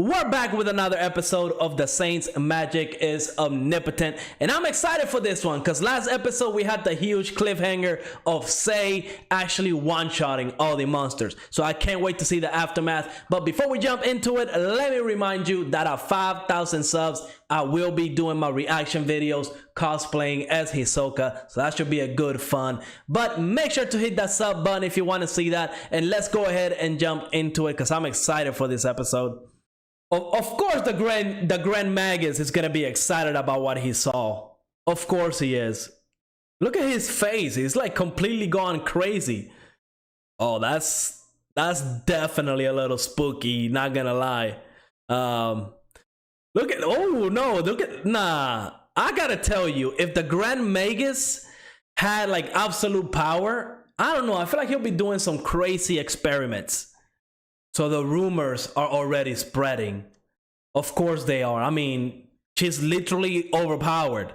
We're back with another episode of The Saints Magic is Omnipotent, and I'm excited for this one because last episode we had the huge cliffhanger of Sei actually one-shotting all the monsters. So I can't wait to see the aftermath. But before we jump into it, let me remind you that at 5,000 subs, I will be doing my reaction videos cosplaying as Hisoka, so that should be a good fun. But make sure to hit that sub button if you want to see that, and let's go ahead and jump into it because I'm excited for this episode. Of course, the Grand Magus is gonna be excited about what he saw. Of course he is. Look at his face. He's like completely gone crazy. Oh, that's definitely a little spooky. Not gonna lie. Look at. Oh no! Look at. Nah. I gotta tell you, if the Grand Magus had like absolute power, I don't know. I feel like he'll be doing some crazy experiments. So the rumors are already spreading. Of course they are. I mean, she's literally overpowered.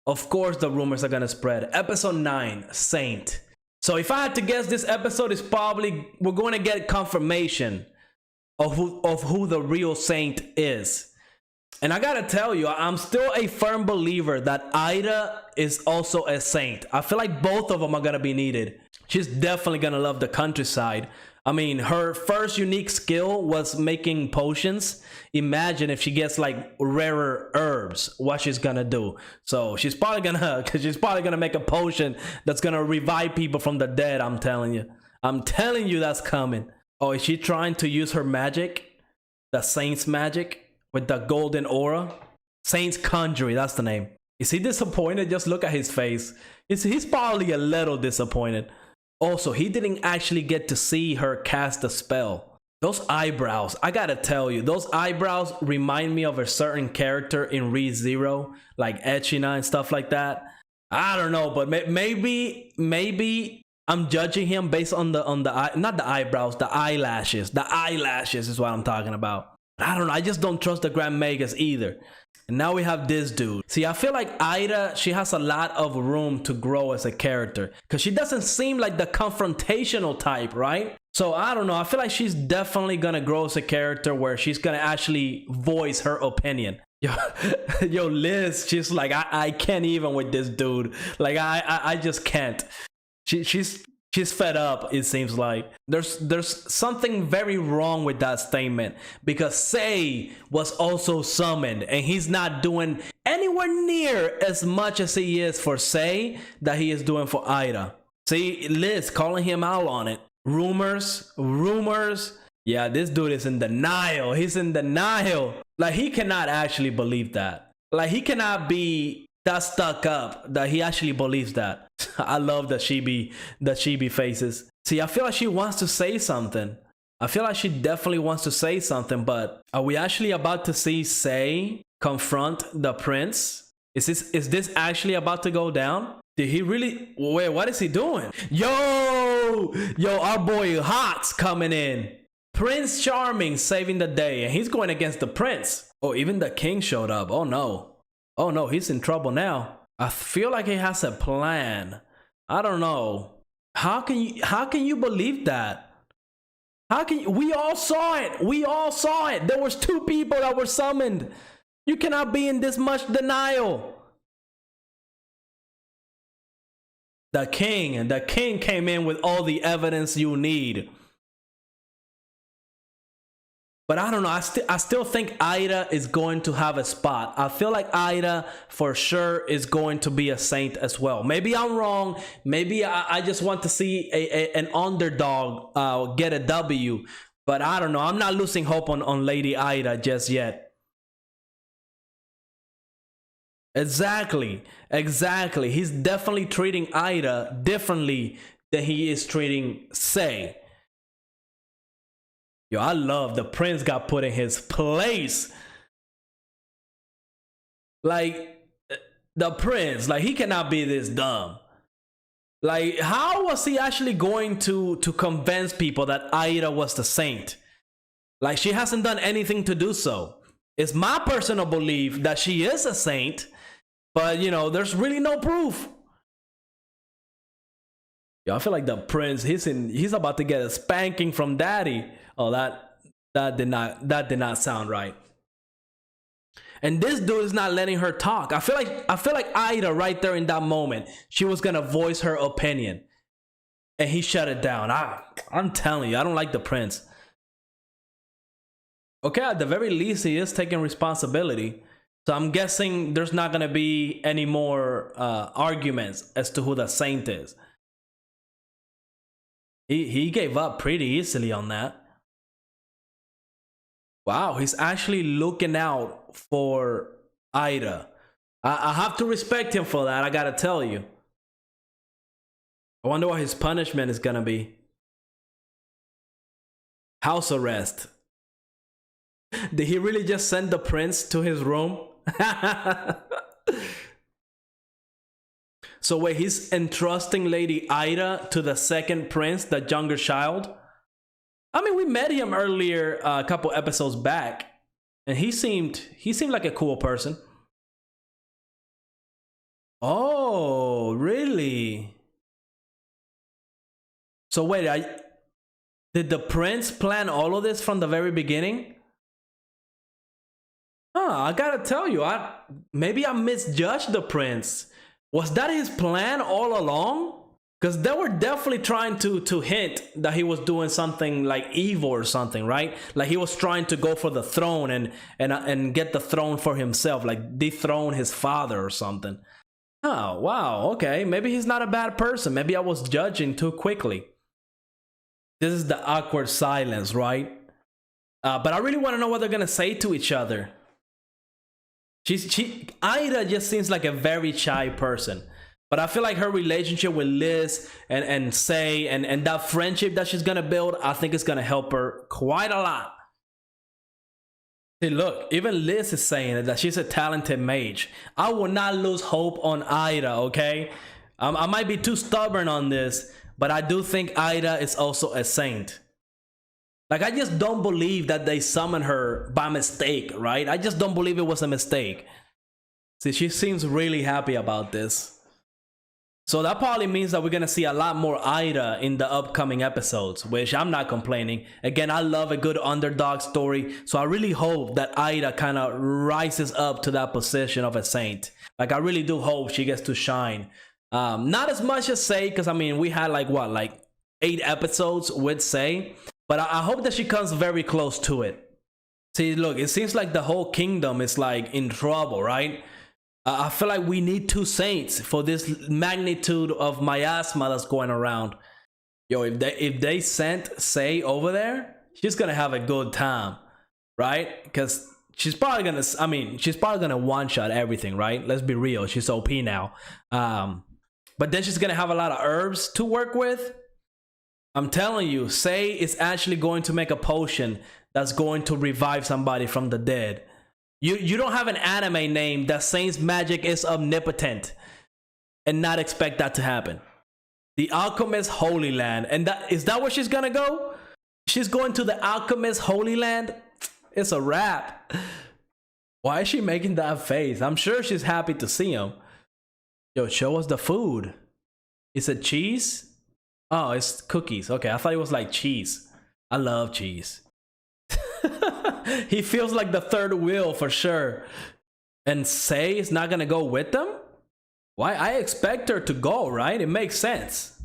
Of course the rumors are gonna spread. Episode 9, Saint. So if I had to guess, this episode is probably, we're going to get confirmation of who the real Saint is. And I gotta tell you, I'm still a firm believer that Ida is also a Saint. I feel like both of them are gonna be needed. She's definitely gonna love the countryside. I mean, her first unique skill was making potions. Imagine if she gets like rarer herbs, what she's gonna do. So she's probably gonna make a potion that's gonna revive people from the dead. I'm telling you that's coming. Oh, is she trying to use her magic? The Saint's magic with the golden aura? Saint's Conjury, that's the name. Is he disappointed? Just look at his face. He's probably a little disappointed. Also, he didn't actually get to see her cast the spell. Those eyebrows, I gotta tell you, those eyebrows remind me of a certain character in Re:Zero, like Echina and stuff like that. I don't know, but maybe I'm judging him based on not the eyebrows, the eyelashes. The eyelashes is what I'm talking about. I don't know, I just don't trust the Grand Magus either. And now we have this dude. See, I feel like Ida, she has a lot of room to grow as a character because she doesn't seem like the confrontational type, right? So I don't know, I feel like she's definitely gonna grow as a character where she's gonna actually voice her opinion. Yo, Liz, she's like, I can't even with this dude. Like, I just can't. She's fed up, it seems like. There's something very wrong with that statement because Sei was also summoned and he's not doing anywhere near as much as he is for Sei that he is doing for Ida. See, Liz calling him out on it. Rumors. Yeah, this dude is in denial. He's in denial. Like, he cannot actually believe that. Like, he cannot be that stuck up that he actually believes that. I love the chibi faces. See, I feel like she wants to say something. I feel like she definitely wants to say something, but are we actually about to see Sei confront the prince? Is this actually about to go down? Did he really? Wait, what is he doing? Yo, our boy Hot's coming in. Prince Charming saving the day, and he's going against the prince. Oh, even the king showed up. Oh no, he's in trouble now. I feel like he has a plan. I don't know. How can you believe that? How can you? We all saw it. There was 2 people that were summoned. You cannot be in this much denial. The king came in with all the evidence you need. But I don't know, I still think Ida is going to have a spot. I feel like Ida for sure is going to be a Saint as well. Maybe I'm wrong. Maybe I just want to see an underdog get a W. But I don't know. I'm not losing hope on Lady Ida just yet. Exactly. He's definitely treating Ida differently than he is treating Sei. Yo, I love the prince got put in his place. Like, the prince, like, he cannot be this dumb. Like, how was he actually going to convince people that Ida was the Saint? Like, she hasn't done anything to do so. It's my personal belief that she is a Saint, but, you know, there's really no proof. Yo, I feel like the prince, he's about to get a spanking from daddy. Oh, That did not sound right. And this dude is not letting her talk. I feel like Ida right there in that moment, she was gonna voice her opinion, and he shut it down. I'm telling you, I don't like the prince. Okay, at the very least, he is taking responsibility. So I'm guessing there's not gonna be any more arguments as to who the saint is. He gave up pretty easily on that. Wow, he's actually looking out for Ida. I have to respect him for that, I gotta tell you. I wonder what his punishment is gonna be. House arrest. Did he really just send the prince to his room? So wait, he's entrusting Lady Ida to the second prince, the younger child? I mean, we met him earlier, a couple episodes back, and he seemed like a cool person. Oh, really? So wait, did the prince plan all of this from the very beginning? I gotta tell you, maybe I misjudged the prince. Was that his plan all along? Because they were definitely trying to hint that he was doing something like evil or something, right? Like he was trying to go for the throne and get the throne for himself, like dethrone his father or something. Oh, wow, okay. Maybe he's not a bad person. Maybe I was judging too quickly. This is the awkward silence, right? But I really want to know what they're gonna say to each other. Ida just seems like a very shy person. But I feel like her relationship with Liz and Say and that friendship that she's gonna build, I think it's gonna help her quite a lot. See, look, even Liz is saying that she's a talented mage. I will not lose hope on Ida, okay? I might be too stubborn on this, but I do think Ida is also a saint. Like, I just don't believe that they summoned her by mistake, right? I just don't believe it was a mistake. See, she seems really happy about this. So that probably means that we're going to see a lot more Ida in the upcoming episodes, which I'm not complaining. Again, I love a good underdog story, so I really hope that Ida kind of rises up to that position of a saint. Like, I really do hope she gets to shine. Not as much as Say, because, I mean, we had like 8 episodes with Say, but I hope that she comes very close to it. See, look, it seems like the whole kingdom is like in trouble, right? I feel like we need 2 saints for this magnitude of miasma that's going around. Yo, if they sent Say over there, she's gonna have a good time, right? Because she's probably gonna one-shot everything, right? Let's be real, she's OP now. But then she's gonna have a lot of herbs to work with. I'm telling you, Say is actually going to make a potion that's going to revive somebody from the dead. You don't have an anime name that Saint's magic is omnipotent and not expect that to happen. The Alchemist Holy Land. And is that where she's gonna go? She's going to the Alchemist Holy Land? It's a wrap. Why is she making that face? I'm sure she's happy to see him. Yo, show us the food. Is it cheese? Oh, it's cookies. Okay, I thought it was like cheese. I love cheese. He feels like the third wheel for sure. And Say is not gonna go with them? Why? I expect her to go, right? It makes sense.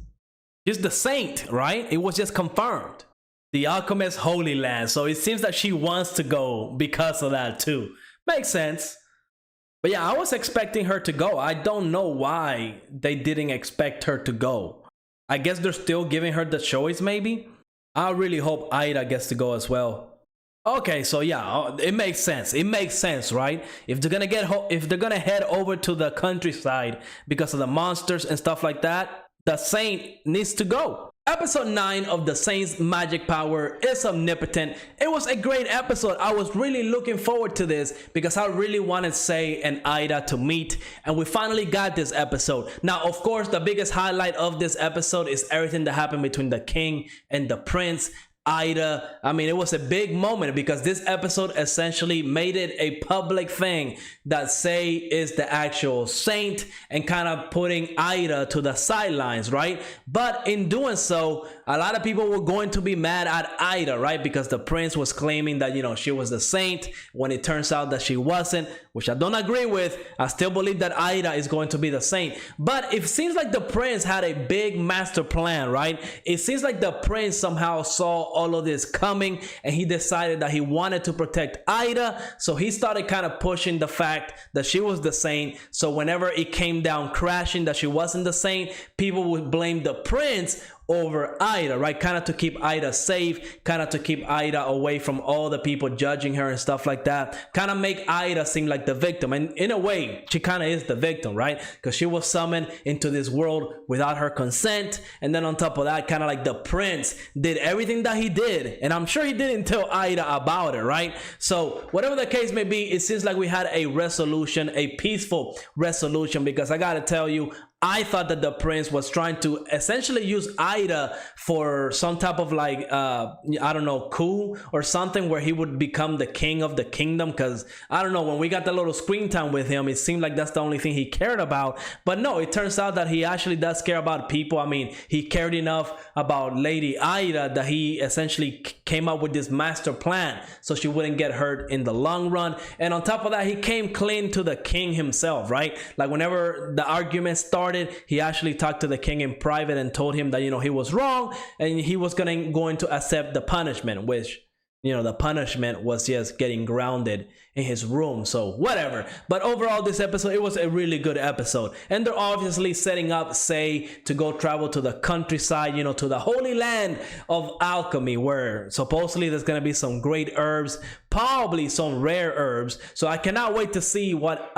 She's the saint, right? It was just confirmed. The Alchemist Holy Land. So it seems that she wants to go because of that too. Makes sense. But yeah, I was expecting her to go. I don't know why they didn't expect her to go. I guess they're still giving her the choice maybe. I really hope Ida gets to go as well. Okay, so yeah, it makes sense. It makes sense, right? If they're gonna head over to the countryside because of the monsters and stuff like that, the saint needs to go. Episode 9 of the Saint's magic power is omnipotent. It was a great episode. I was really looking forward to this because I really wanted Say and Ida to meet, and we finally got this episode. Now, of course, the biggest highlight of this episode is everything that happened between the king and the prince. Ida. I mean, it was a big moment because this episode essentially made it a public thing that Say is the actual saint and kind of putting Ida to the sidelines, right? But in doing so, a lot of people were going to be mad at Ida, right? Because the prince was claiming that, you know, she was the saint when it turns out that she wasn't, which I don't agree with. I still believe that Ida is going to be the saint. But it seems like the prince had a big master plan, right? It seems like the prince somehow saw all of this coming and he decided that he wanted to protect Ida. So he started kind of pushing the fact that she was the saint. So whenever it came down crashing that she wasn't the saint, people would blame the prince over Ida, right? Kind of to keep Ida safe, kind of to keep Ida away from all the people judging her and stuff like that. Kind of make Ida seem like the victim. And in a way, she kind of is the victim, right? Because she was summoned into this world without her consent. And then on top of that, kind of like the prince did everything that he did. And I'm sure he didn't tell Ida about it, right? So whatever the case may be, it seems like we had a resolution, a peaceful resolution, because I got to tell you, I thought that the prince was trying to essentially use Ida for some type of like, I don't know, coup or something where he would become the king of the kingdom. Because I don't know, when we got the little screen time with him, it seemed like that's the only thing he cared about. But no, it turns out that he actually does care about people. I mean, he cared enough about Lady Ida that he essentially came up with this master plan so she wouldn't get hurt in the long run. And on top of that, he came clean to the king himself, right? Like whenever the argument started, he actually talked to the king in private and told him that, you know, he was wrong and he was going to accept the punishment, which, you know, the punishment was just getting grounded in his room. So whatever. But overall, this episode, it was a really good episode. And they're obviously setting up Say to go travel to the countryside, you know, to the holy land of alchemy, where supposedly there's going to be some great herbs, probably some rare herbs. So I cannot wait to see what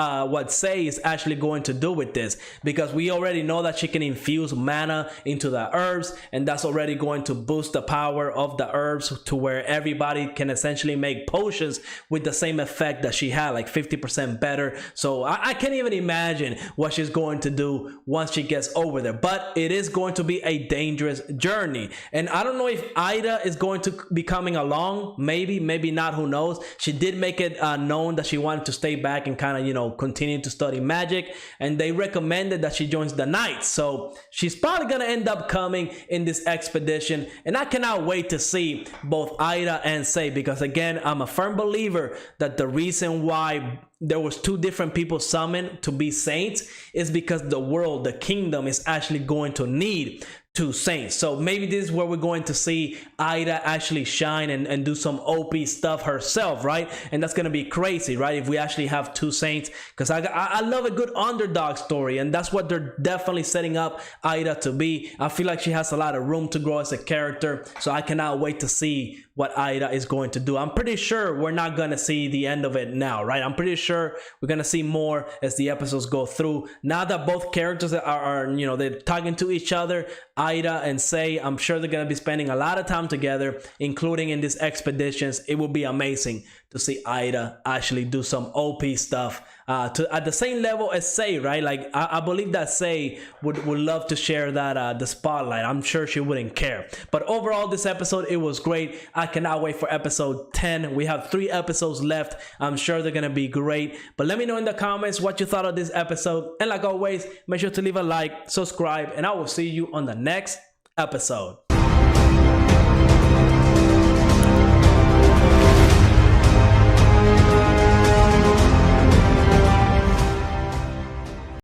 Say is actually going to do with this, because we already know that she can infuse mana into the herbs, and that's already going to boost the power of the herbs to where everybody can essentially make potions with the same effect that she had, like 50% better. So I can't even imagine what she's going to do once she gets over there. But it is going to be a dangerous journey, and I don't know if Ida is going to be coming along. Maybe not, who knows. She did make it known that she wanted to stay back and kind of, you know, continue to study magic, and they recommended that she joins the knights. So she's probably gonna end up coming in this expedition, and I cannot wait to see both Ida and Say, because again, I'm a firm believer that the reason why there was two different people summoned to be saints is because the world, the kingdom, is actually going to need two saints. So maybe this is where we're going to see Ida actually shine and do some OP stuff herself, right? And that's going to be crazy, right? If we actually have two saints, because I love a good underdog story, and that's what they're definitely setting up Ida to be. I feel like she has a lot of room to grow as a character, so I cannot wait to see what Ida is going to do. I'm pretty sure we're not going to see the end of it now, right? I'm pretty sure we're going to see more as the episodes go through. Now that both characters are, you know, they're talking to each other, Ida and Say, I'm sure they're going to be spending a lot of time together, including in these expeditions. It will be amazing to see Ida actually do some OP stuff at the same level as Say, right? Like I believe that Say would love to share that the spotlight. I'm sure she wouldn't care. But overall, this episode, it was great. I cannot wait for episode 10. We have 3 episodes left. I'm sure they're gonna be great. But let me know in the comments what you thought of this episode, and like always, make sure to leave a like, subscribe, and I will see you on the next episode.